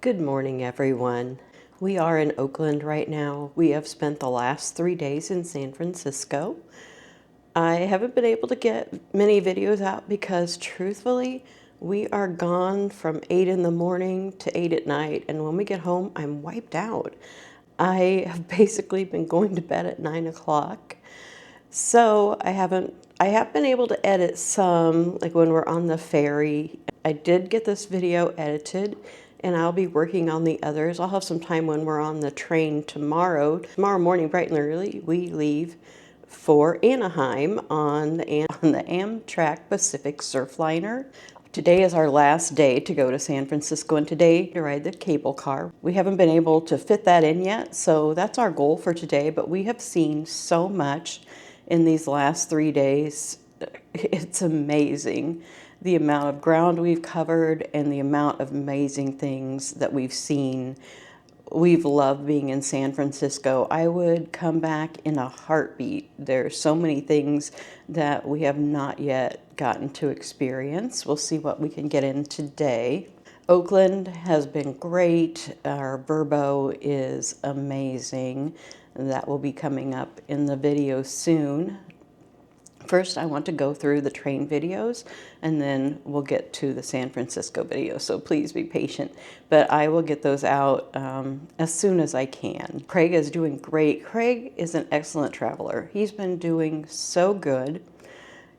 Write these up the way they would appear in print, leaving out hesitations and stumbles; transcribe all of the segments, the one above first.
Good morning, everyone. We are in Oakland right now. We have spent the last 3 days in San Francisco. I haven't been able to get many videos out because, truthfully, we are gone from 8 in the morning to 8 at night, and when we get home, I'm wiped out. I have basically been going to bed at 9 o'clock. So I have been able to edit some, like when we're on the ferry. I did get this video edited and I'll be working on the others. I'll have some time when we're on the train tomorrow. Tomorrow morning, bright and early, we leave for Anaheim on the Amtrak Pacific Surfliner. Today is our last day to go to San Francisco, and today to ride the cable car. We haven't been able to fit that in yet, so that's our goal for today, but we have seen so much in these last 3 days. It's amazing the amount of ground we've covered and the amount of amazing things that we've seen. We've loved being in San Francisco. I would come back in a heartbeat. There's so many things that we have not yet gotten to experience. We'll see what we can get in today. Oakland has been great. Our Verbo is amazing. That will be coming up in the video soon. First, I want to go through the train videos, and then we'll get to the San Francisco video, so please be patient. But I will get those out as soon as I can. Craig is doing great. Craig is an excellent traveler. He's been doing so good.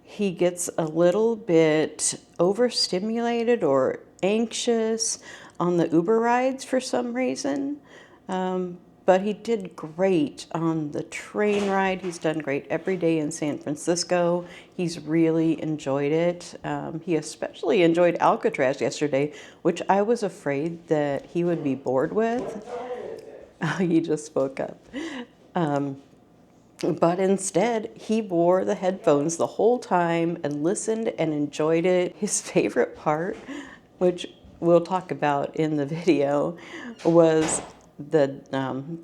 He gets a little bit overstimulated or anxious on the Uber rides for some reason. But he did great on the train ride. He's done great every day in San Francisco. He's really enjoyed it. He especially enjoyed Alcatraz yesterday, which I was afraid that he would be bored with. He just spoke up. But instead, he wore the headphones the whole time and listened and enjoyed it. His favorite part, which we'll talk about in the video, was the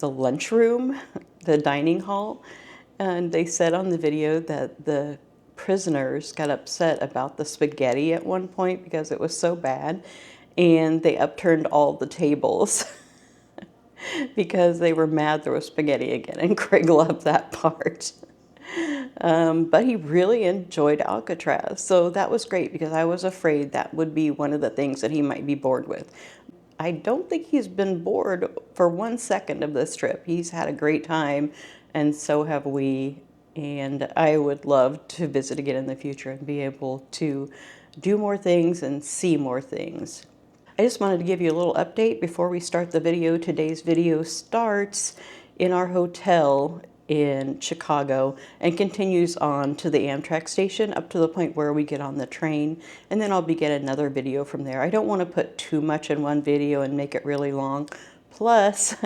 lunchroom, the dining hall. And they said on the video that the prisoners got upset about the spaghetti at one point because it was so bad, and they upturned all the tables because they were mad there was spaghetti again, and Craig loved that part. But he really enjoyed Alcatraz, so that was great because I was afraid that would be one of the things that he might be bored with. I don't think he's been bored for 1 second of this trip. He's had a great time, and so have we. And I would love to visit again in the future and be able to do more things and see more things. I just wanted to give you a little update before we start the video. Today's video starts in our hotel in Chicago and continues on to the Amtrak station up to the point where we get on the train, and then I'll begin another video from there. I don't want to put too much in one video and make it really long. Plus,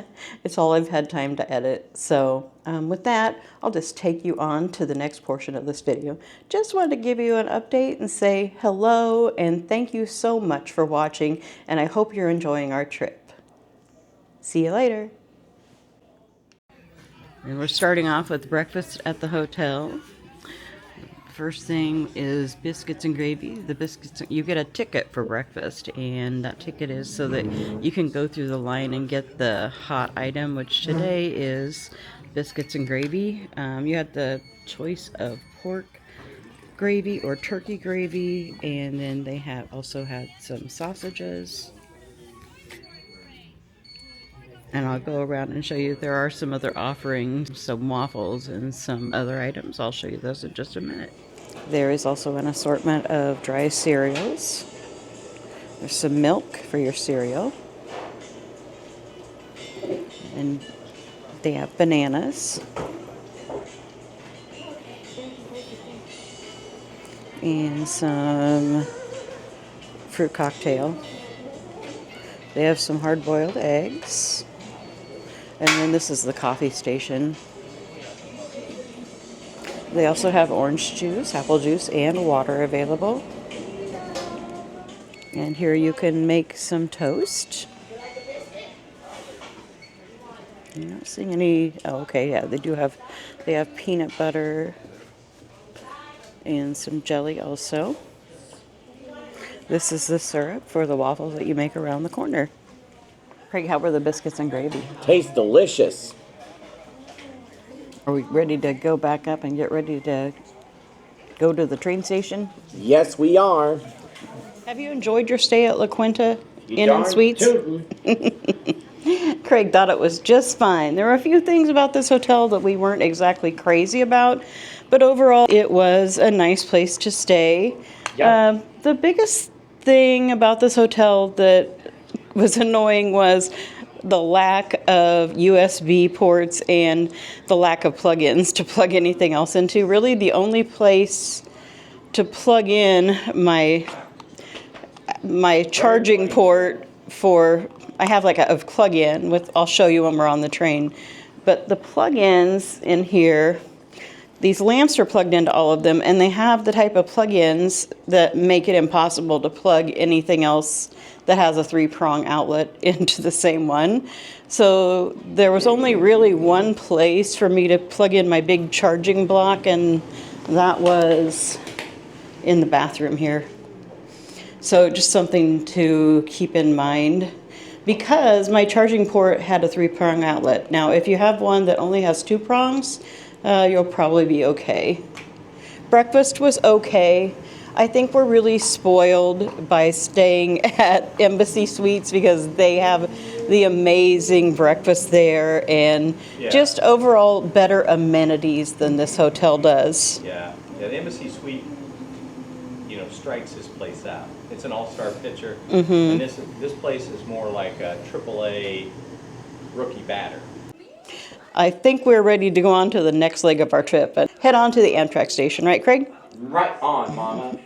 it's all I've had time to edit. So with that, I'll just take you on to the next portion of this video. Just wanted to give you an update and say hello and thank you so much for watching, and I hope you're enjoying our trip. See you later. And we're starting off with breakfast at the hotel. First thing is biscuits and gravy. The biscuits, you get a ticket for breakfast, and that ticket is so that you can go through the line and get the hot item, which today is biscuits and gravy. You had the choice of pork gravy or turkey gravy, and then they also had some sausages. And I'll go around and show you. There are some other offerings, some waffles and some other items. I'll show you those in just a minute. There is also an assortment of dry cereals. There's some milk for your cereal. And they have bananas. And some fruit cocktail. They have some hard-boiled eggs. And then this is the coffee station. They also have orange juice, apple juice, and water available. And here you can make some toast. I'm not seeing any. Oh, okay, yeah, they have peanut butter and some jelly also. This is the syrup for the waffles that you make around the corner. Craig, how were the biscuits and gravy? Tastes delicious. Are we ready to go back up and get ready to go to the train station? Yes, we are. Have you enjoyed your stay at La Quinta You Inn and darn Suites? tootin'. Craig thought it was just fine. There were a few things about this hotel that we weren't exactly crazy about, but overall it was a nice place to stay. Yeah. The biggest thing about this hotel that was annoying was the lack of USB ports and the lack of plug-ins to plug anything else into. Really, the only place to plug in my charging port for, I have like a plug-in with, I'll show you when we're on the train, but the plug-ins in here, these lamps are plugged into all of them, and they have the type of plug-ins that make it impossible to plug anything else that has a 3-prong outlet into the same one. So there was only really one place for me to plug in my big charging block, and that was in the bathroom here. So just something to keep in mind, because my charging port had a 3-prong outlet. Now, if you have one that only has 2 prongs, you'll probably be okay. Breakfast was okay. I think we're really spoiled by staying at Embassy Suites because they have the amazing breakfast there and just overall better amenities than this hotel does. Yeah, the Embassy Suite, strikes this place out. It's an all-star pitcher, and this place is more like a AAA rookie batter. I think we're ready to go on to the next leg of our trip and head on to the Amtrak station, right, Craig? Right on, Mama.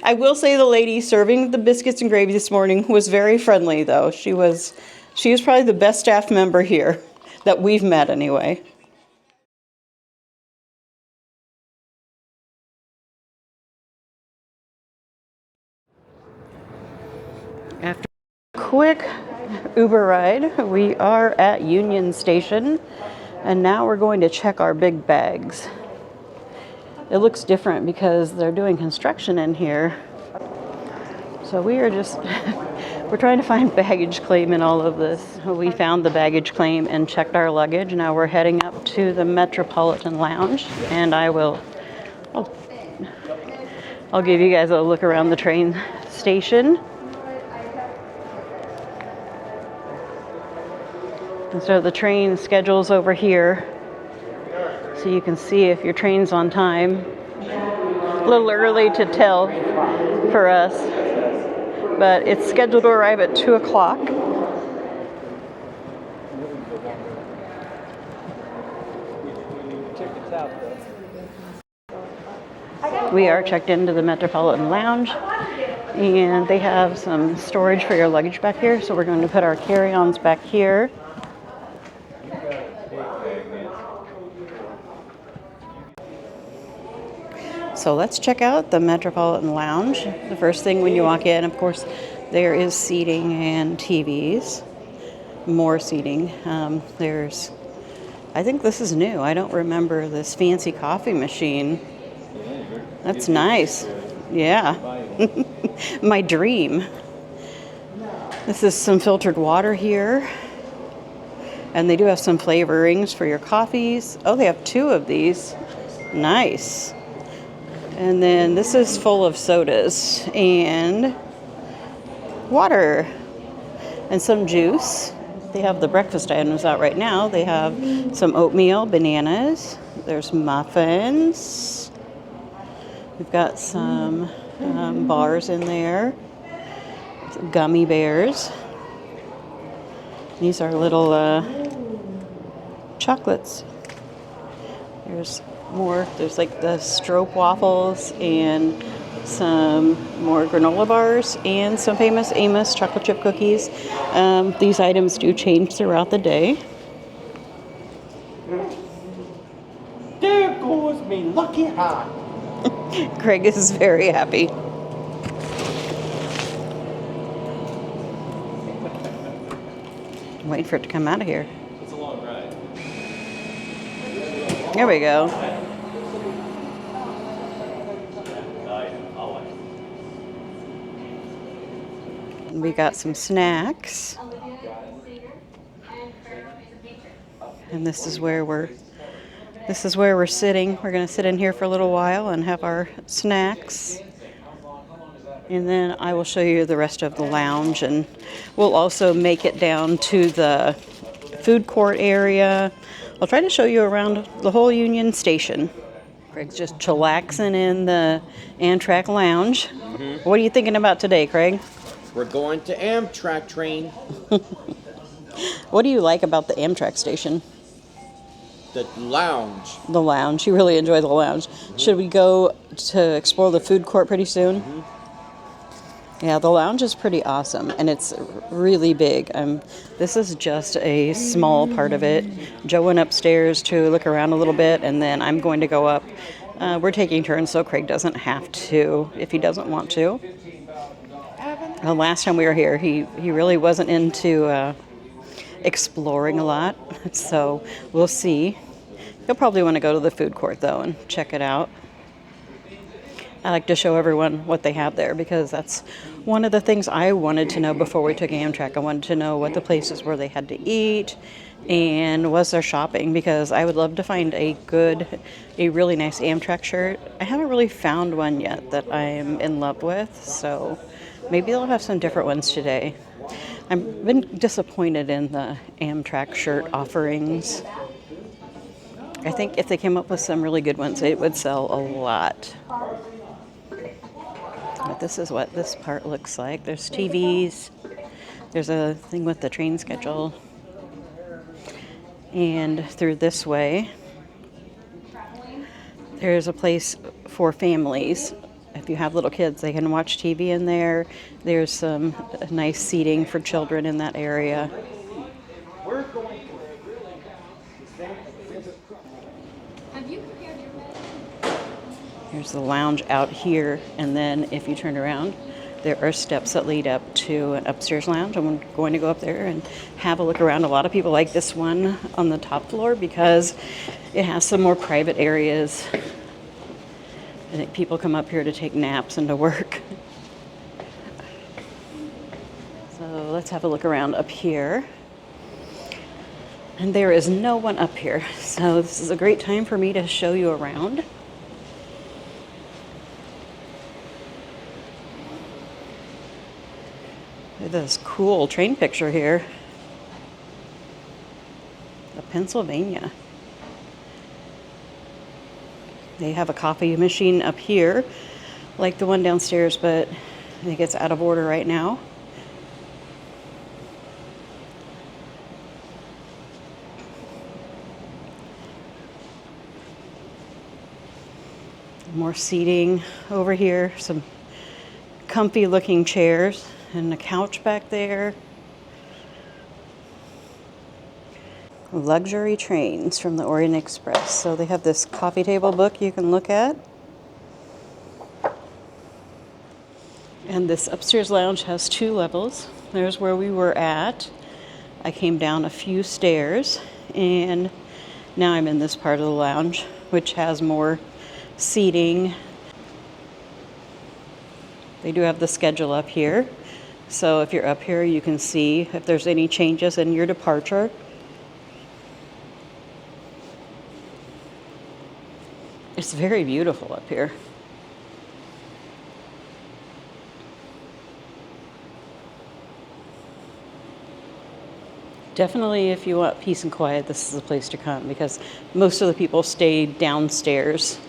I will say the lady serving the biscuits and gravy this morning was very friendly, though. She was probably the best staff member here that we've met anyway. After a quick Uber ride, we are at Union Station, and now we're going to check our big bags. It looks different because they're doing construction in here. So we are just, we're trying to find baggage claim in all of this. We found the baggage claim and checked our luggage. Now we're heading up to the Metropolitan Lounge, and I'll give you guys a look around the train station. And so the train schedule's over here, so you can see if your train's on time. A little early to tell for us, but it's scheduled to arrive at 2 o'clock. We are checked into the Metropolitan Lounge, and they have some storage for your luggage back here, so we're going to put our carry-ons back here. So let's check out the Metropolitan Lounge. The first thing when you walk in, of course, there is seating and TVs. More seating. I think this is new. I don't remember this fancy coffee machine. That's nice. Yeah. My dream. This is some filtered water here. And they do have some flavorings for your coffees. Oh, they have 2 of these. Nice. And then this is full of sodas and water and some juice. They have the breakfast items out right now. They have some oatmeal, bananas. There's muffins. We've got some bars in there. Some gummy bears. These are little chocolates. There's more. There's like the stroop waffles and some more granola bars and some famous Amos chocolate chip cookies. These items do change throughout the day. There goes me lucky heart. Craig is very happy. I'm waiting for it to come out of here. It's a long ride. There we go. We got some snacks. And this is where we're sitting. We're going to sit in here for a little while and have our snacks. And then I will show you the rest of the lounge, and we'll also make it down to the food court area. I'll try to show you around the whole Union Station. Craig's just chillaxing in the Amtrak lounge. What are you thinking about today, Craig? We're going to Amtrak train. What do you like about the Amtrak station? The lounge. The lounge. You really enjoy the lounge. Should we go to explore the food court pretty soon? Yeah, the lounge is pretty awesome, and it's really big. This is just a small part of it. Joe went upstairs to look around a little bit, and then I'm going to go up. We're taking turns, so Craig doesn't have to if he doesn't want to. The last time we were here, he really wasn't into exploring a lot, so we'll see. He'll probably want to go to the food court, though, and check it out. I like to show everyone what they have there because that's one of the things I wanted to know before we took Amtrak. I wanted to know what the places were they had to eat and was there shopping, because I would love to find a really nice Amtrak shirt. I haven't really found one yet that I'm in love with, so maybe they'll have some different ones today. I've been disappointed in the Amtrak shirt offerings. I think if they came up with some really good ones, it would sell a lot. But this is what this part looks like. There's TVs. There's a thing with the train schedule. And through this way, there's a place for families. If you have little kids, they can watch TV in there. There's some nice seating for children in that area. Here's the lounge out here, and then if you turn around, there are steps that lead up to an upstairs lounge. I'm going to go up there and have a look around. A lot of people like this one on the top floor because it has some more private areas. I think people come up here to take naps and to work. So let's have a look around up here. And there is no one up here, so this is a great time for me to show you around. Look at this cool train picture here of Pennsylvania. They have a coffee machine up here, like the one downstairs, but I think it's out of order right now. More seating over here, some comfy looking chairs and a couch back there. Luxury trains from the Orient Express. So they have this coffee table book you can look at. And this upstairs lounge has 2 levels. There's where we were at. I came down a few stairs and now I'm in this part of the lounge, which has more seating. They do have the schedule up here. So if you're up here, you can see if there's any changes in your departure. It's very beautiful up here. Definitely, if you want peace and quiet, this is the place to come because most of the people stay downstairs.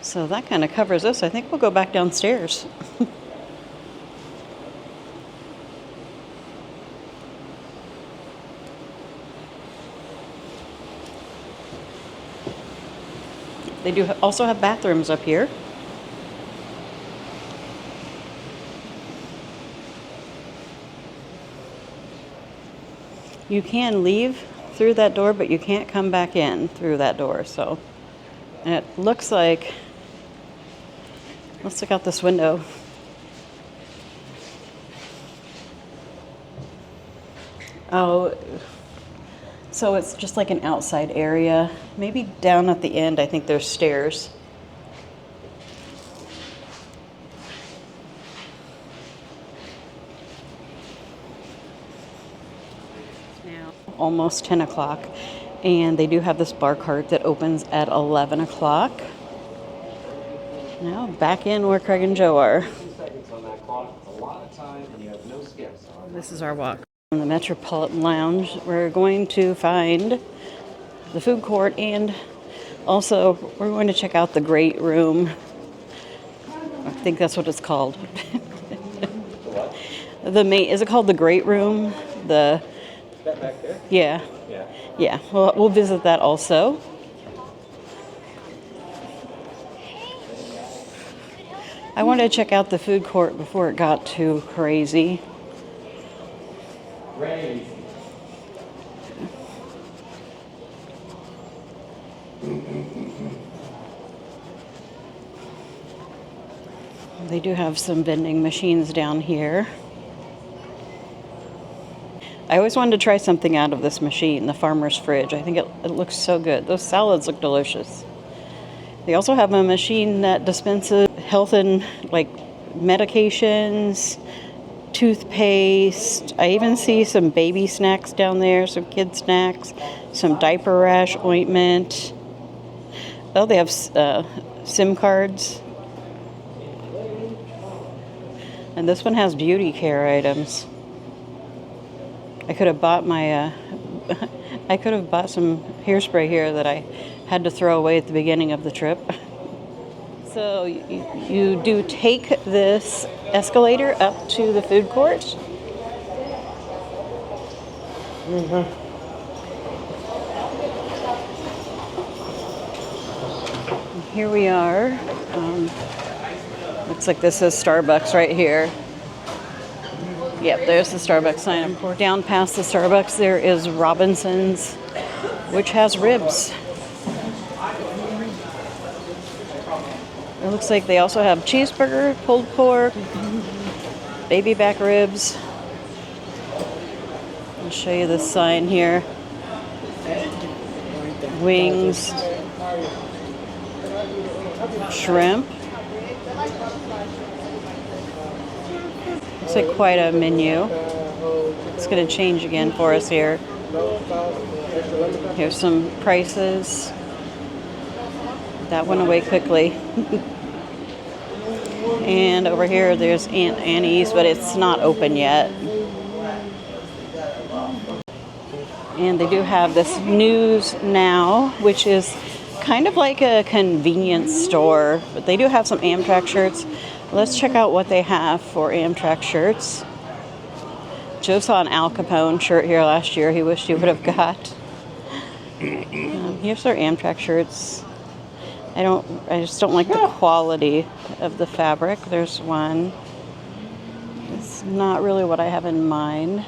So that kind of covers us. I think we'll go back downstairs. They do also have bathrooms up here. You can leave through that door, but you can't come back in through that door. So it looks like, let's look out this window. Oh, so it's just like an outside area. Maybe down at the end, I think there's stairs. almost 10 o'clock. And they do have this bar cart that opens at 11 o'clock. Now back in where Craig and Joe are. This is our walk from the Metropolitan Lounge. We're going to find the food court, and also we're going to check out the great room. I think that's what it's called. Is it called the great room? That back there? Yeah. Yeah. Yeah, well, we'll visit that also. I wanted to check out the food court before it got too crazy. Crazy. They do have some vending machines down here. I always wanted to try something out of this machine, the farmer's fridge. I think it looks so good. Those salads look delicious. They also have a machine that dispenses health and like medications, toothpaste. I even see some baby snacks down there, some kid snacks, some diaper rash ointment. Oh, they have SIM cards. And this one has beauty care items. I could have bought my, I could have bought some hairspray here that I had to throw away at the beginning of the trip. So you do take this escalator up to the food court. Here we are. Looks like this is Starbucks right here. Yep, there's the Starbucks sign. Down past the Starbucks, there is Robinson's, which has ribs. It looks like they also have cheeseburger, pulled pork, baby back ribs. I'll show you this sign here. Wings, shrimp. Looks like quite a menu. It's going to change again for us here. Here's some prices. That went away quickly. And over here there's Aunt Annie's, but it's not open yet. And they do have this News Now, which is kind of like a convenience store, but they do have some Amtrak shirts. Let's check out what they have for Amtrak shirts. Joe saw an Al Capone shirt here last year he wished he would have got. Here's our Amtrak shirts. I just don't like the quality of the fabric. There's one. It's not really what I have in mind.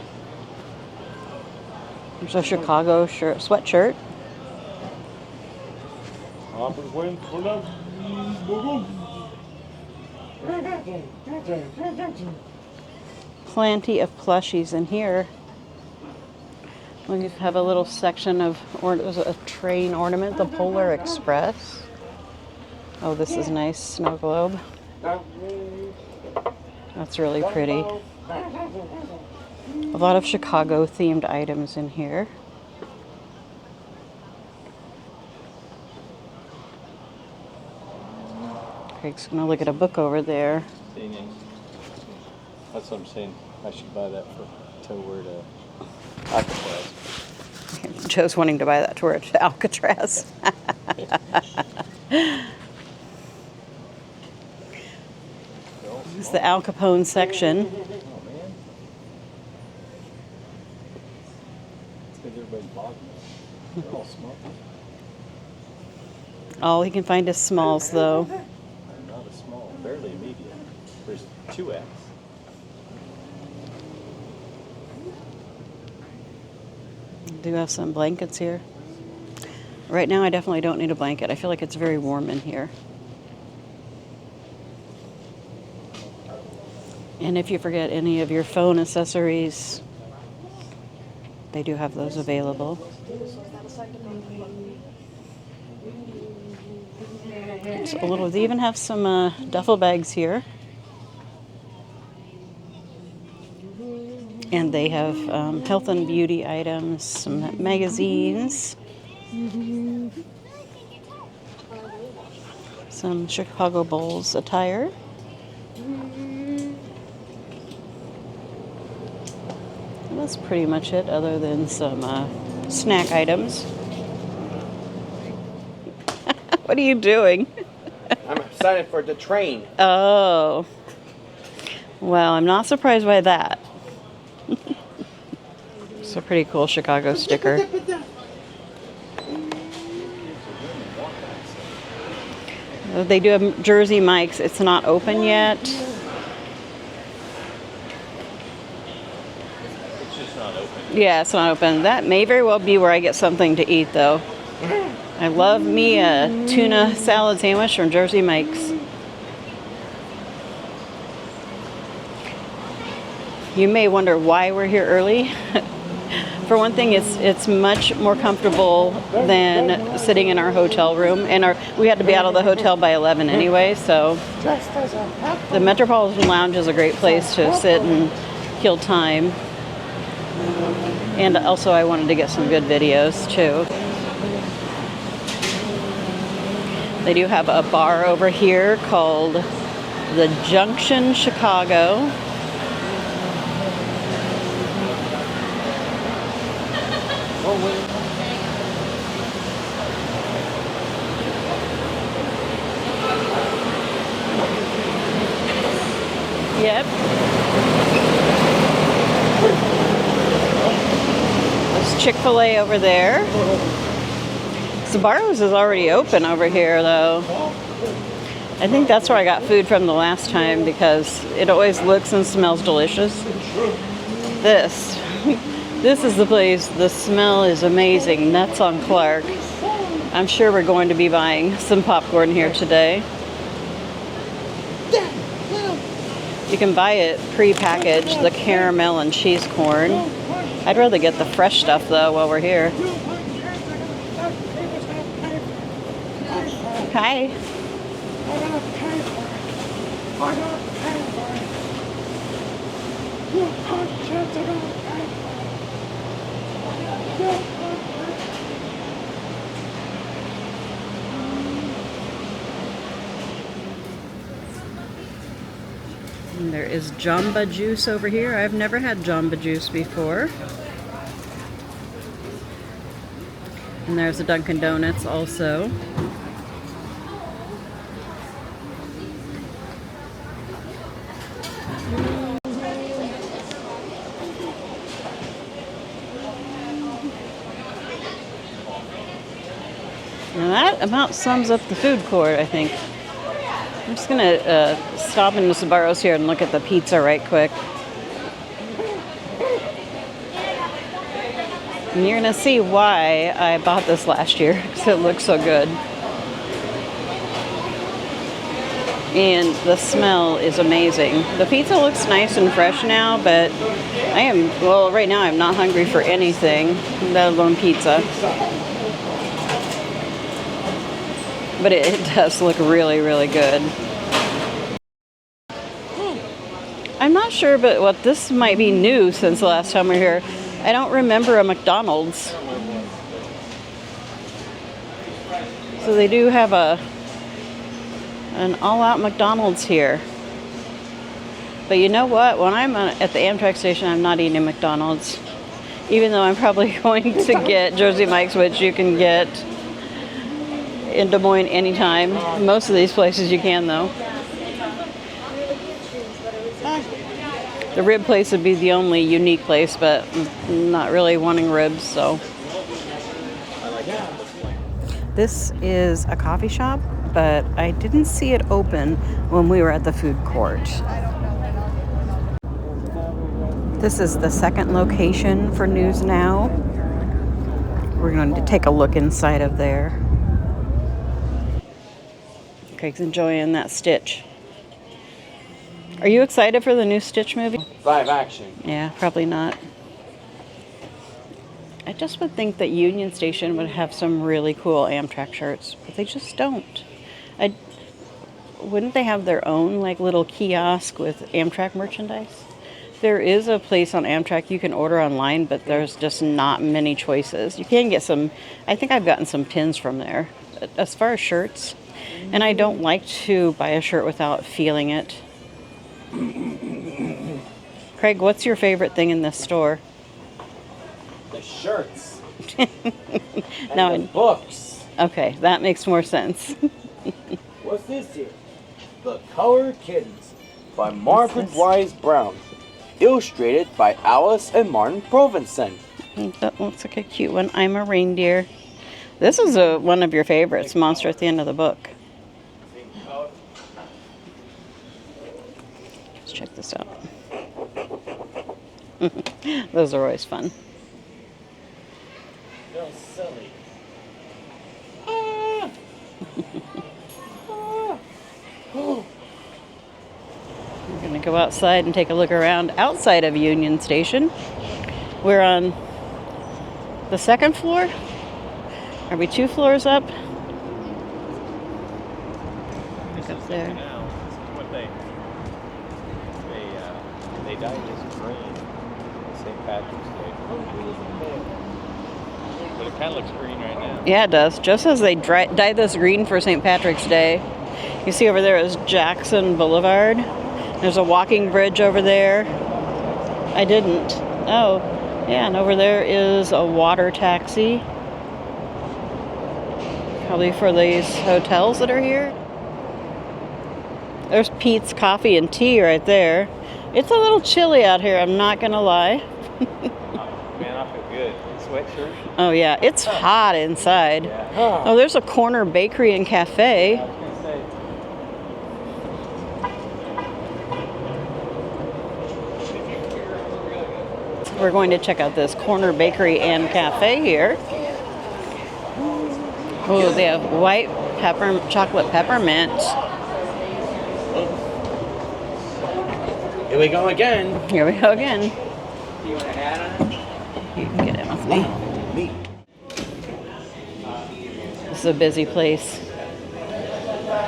There's a Chicago sweatshirt. Plenty of plushies in here. We have a little section of a train ornament, the Polar Express. Oh, this is nice, snow globe. That's really pretty. A lot of Chicago themed items in here. Craig's gonna look at a book over there. That's what I'm saying. I should buy that to wear to Alcatraz. Joe's wanting to buy that to wear to Alcatraz. It's the Al Capone section. Oh man. It's because everybody's bogging us. They're all small. All he can find is smalls, though. I'm not a small, barely a medium. There's 2X. Do have some blankets here. Right now, I definitely don't need a blanket. I feel like it's very warm in here. And if you forget any of your phone accessories, they do have those available. They even have some duffel bags here. And they have health and beauty items, some magazines, some Chicago Bulls attire. And that's pretty much it, other than some snack items. What are you doing? I'm excited for the train. Oh. Well, I'm not surprised by that. It's a pretty cool Chicago sticker. They do have Jersey Mike's. It's not open yet. It's just not open. Yeah, it's not open. That may very well be where I get something to eat, though. I love me a tuna salad sandwich from Jersey Mike's. You may wonder why we're here early. For one thing, it's much more comfortable than sitting in our hotel room. And we had to be out of the hotel by 11 anyway, so the Metropolitan Lounge is a great place to sit and kill time. And also I wanted to get some good videos too. They do have a bar over here called the Junction Chicago. Yep. There's Chick-fil-A over there. Sbarro's is already open over here, though. I think that's where I got food from the last time because it always looks and smells delicious. This is the place. The smell is amazing. Nuts on Clark. I'm sure we're going to be buying some popcorn here today. You can buy it pre-packaged, the caramel and cheese corn. I'd rather get the fresh stuff though while we're here. Hi. And there is Jamba Juice over here. I've never had Jamba Juice before. And there's the Dunkin' Donuts also. Now that about sums up the food court, I think. I'm just gonna stop into Sbarro's here and look at the pizza right quick. And you're gonna see why I bought this last year, because it looks so good. And the smell is amazing. The pizza looks nice and fresh now, but right now I'm not hungry for anything, let alone pizza. But it does look really, really good. I'm not sure, but what this might be new since the last time we were here. I don't remember a McDonald's. So they do have an all-out McDonald's here. But you know what? When I'm at the Amtrak station, I'm not eating McDonald's. Even though I'm probably going to get Jersey Mike's, which you can get in Des Moines anytime. Most of these places you can, though. The rib place would be the only unique place, but I'm not really wanting ribs, so. This is a coffee shop, but I didn't see it open when we were at the food court. This is the second location for News Now. We're going to take a look inside of there. Craig's enjoying that Stitch. Are you excited for the new Stitch movie? Live action. Yeah, probably not. I just would think that Union Station would have some really cool Amtrak shirts, but they just don't. Wouldn't they have their own like little kiosk with Amtrak merchandise? There is a place on Amtrak you can order online, but there's just not many choices. You can get some, I think I've gotten some pins from there. As far as shirts, and I don't like to buy a shirt without feeling it. Craig, what's your favorite thing in this store? The shirts. Now, And the books. okay, that makes more sense. What's this here? The Colored Kittens by Margaret Wise Brown. Illustrated by Alice and Martin Provenson. That looks like a cute one. I'm a reindeer. This is one of your favorites, Monster at the End of the Book. Let's check this out. Those are always fun. They're silly. We're going to go outside and take a look around outside of Union Station. We're on the second floor. Are we 2 floors up? Look up there. Now, this is what they dyed this green St. Patrick's Day. But it kind of looks green right now. Yeah, it does. Just as they dyed this green for St. Patrick's Day. You see over there is Jackson Boulevard. There's a walking bridge over there. I didn't. Oh, yeah, and over there is a water taxi. Probably for these hotels that are here. There's Pete's Coffee and Tea right there. It's a little chilly out here, I'm not gonna lie. Man, I feel good. Sweatshirt. Oh yeah, it's hot inside. Oh, there's a corner bakery and cafe. We're going to check out this corner bakery and cafe here. Oh, they have white chocolate peppermint. Here we go again. Here we go again. You want to add on it? You can get in with me. Me. This is a busy place.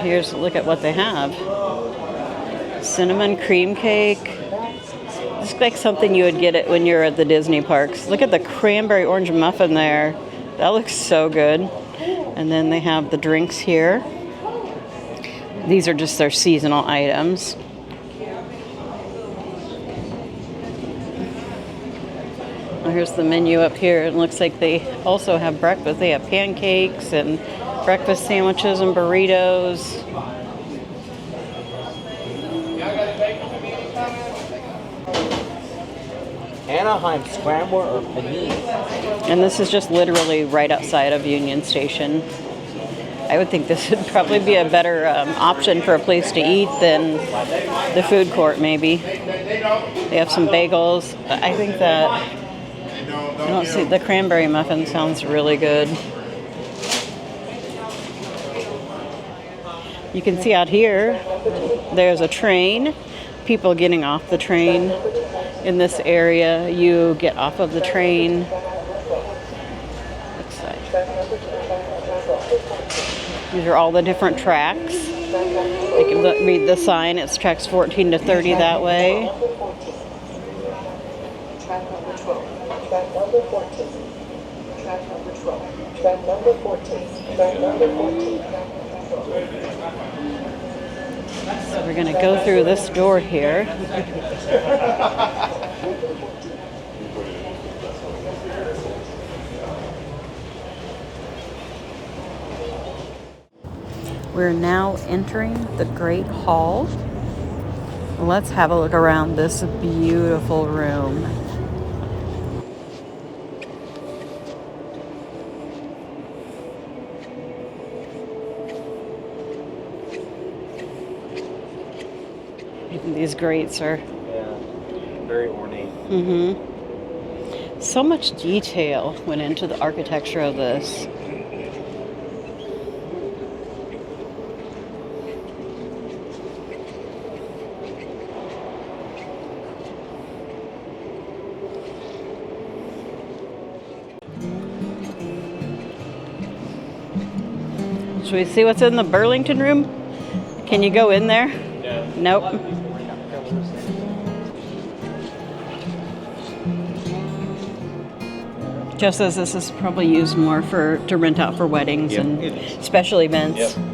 Here's a look at what they have. Cinnamon cream cake. It's like something you would get it when you're at the Disney parks. Look at the cranberry orange muffin there. That looks so good. And then they have the drinks here. These are just their seasonal items. Well, here's the menu up here. It looks like they also have breakfast. They have pancakes and breakfast sandwiches and burritos. Anaheim scrambler or panini. And this is just literally right outside of Union Station. I would think this would probably be a better option for a place to eat than the food court, maybe. They have some bagels. I think that, I don't see, the cranberry muffin sounds really good. You can see out here, there's a train. People getting off the train. In this area, you get off of the train. Looks like. These are all the different tracks. You can read the sign. It's tracks 14 to 30 that way. Track number 12. Track number 14. Track number 12. Track number 14. Track number 14. So we're going to go through this door here. We're now entering the Great Hall. Let's have a look around this beautiful room. These grates are very ornate. So much detail went into the architecture of this. Should we see what's in the Burlington room? Can you go in there? Yeah. Nope. Joe says this is probably used more to rent out for weddings Yep, and it is. special events. Yep.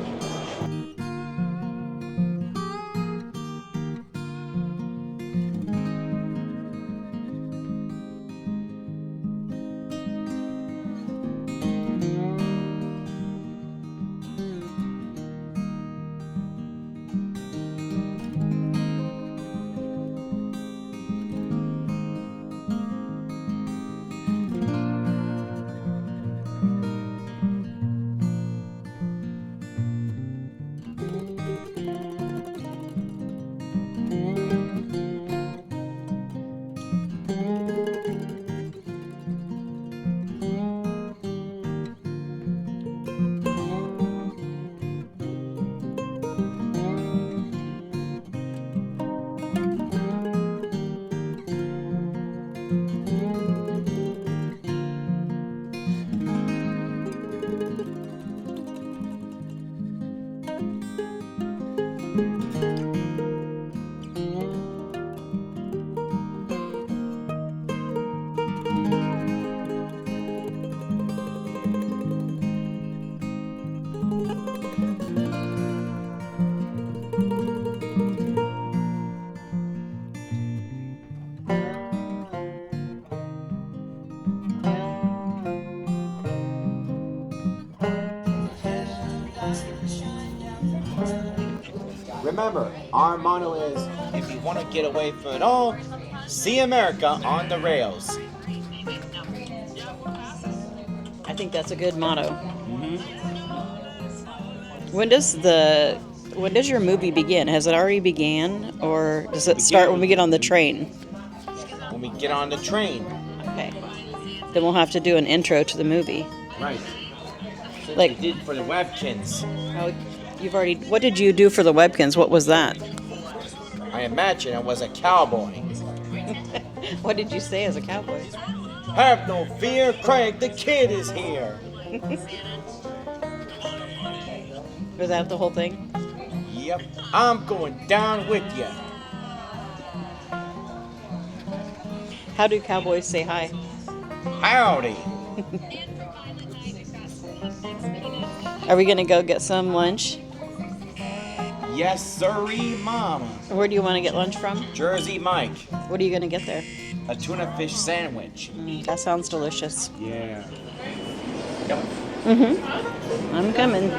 Remember, our motto is, if you want to get away from it all, see America on the rails. I think that's a good motto. When does your movie begin? Has it already began, or does it start when we get on the train? When we get on the train. Okay. Then we'll have to do an intro to the movie. Right. Like- we did for the Webkins. Oh, you've already. What did you do for the Webkins? What was that? I imagine I was a cowboy. What did you say as a cowboy? Have no fear, Craig, the kid is here. Was that the whole thing? Yep, I'm going down with you. How do cowboys say hi? Howdy. Are we gonna go get some lunch? Yes, sirree, mama. Where do you want to get lunch from? Jersey Mike, What are you gonna get there? a tuna fish sandwich. That sounds delicious. Yeah. I'm coming.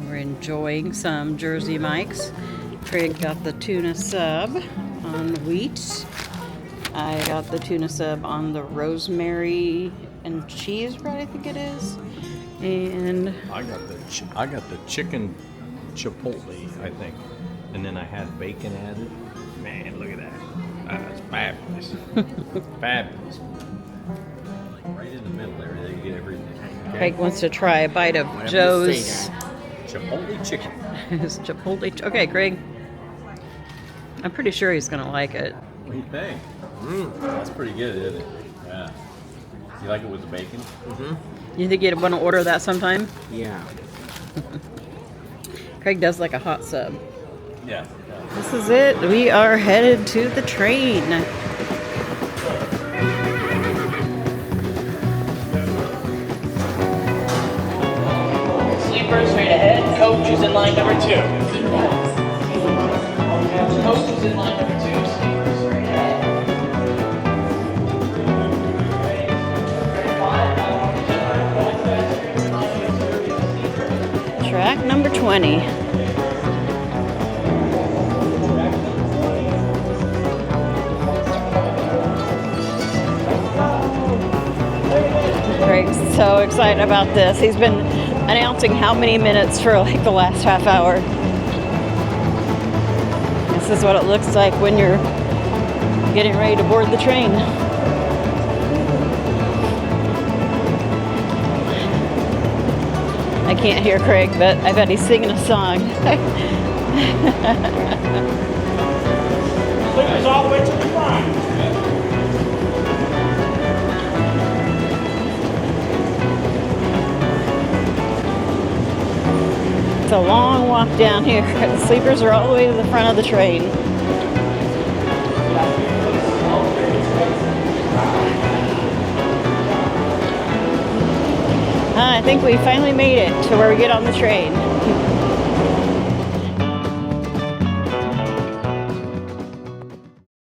We're enjoying some Jersey Mike's. Craig got the tuna sub on wheat. I got the tuna sub on the rosemary and cheese bread, I think it is. And I got the chicken chipotle, I think, and then I had bacon added. Man, look at that. That's fabulous. Fabulous. Right in the middle there, they get everything. Okay? Craig wants to try a bite of Whatever you Joe's say, Chipotle chicken. his chipotle. Okay, Craig. I'm pretty sure he's gonna like it. What do you think? That's pretty good, isn't it? Yeah. You like it with the bacon? You think you'd want to order that sometime? Yeah. Craig does like a hot sub. Yeah. This is it. We are headed to the train. Sleepers straight ahead. Coach is in line number 2. Coach is in line number 2. Sleepers straight ahead. Track number 20. Craig's so excited about this. He's been announcing how many minutes for like the last half hour. This is what it looks like when you're getting ready to board the train. I can't hear Craig, but I bet he's singing a song. Sleepers all the way to the front. It's a long walk down here. The sleepers are all the way to the front of the train. I think we finally made it to where we get on the train.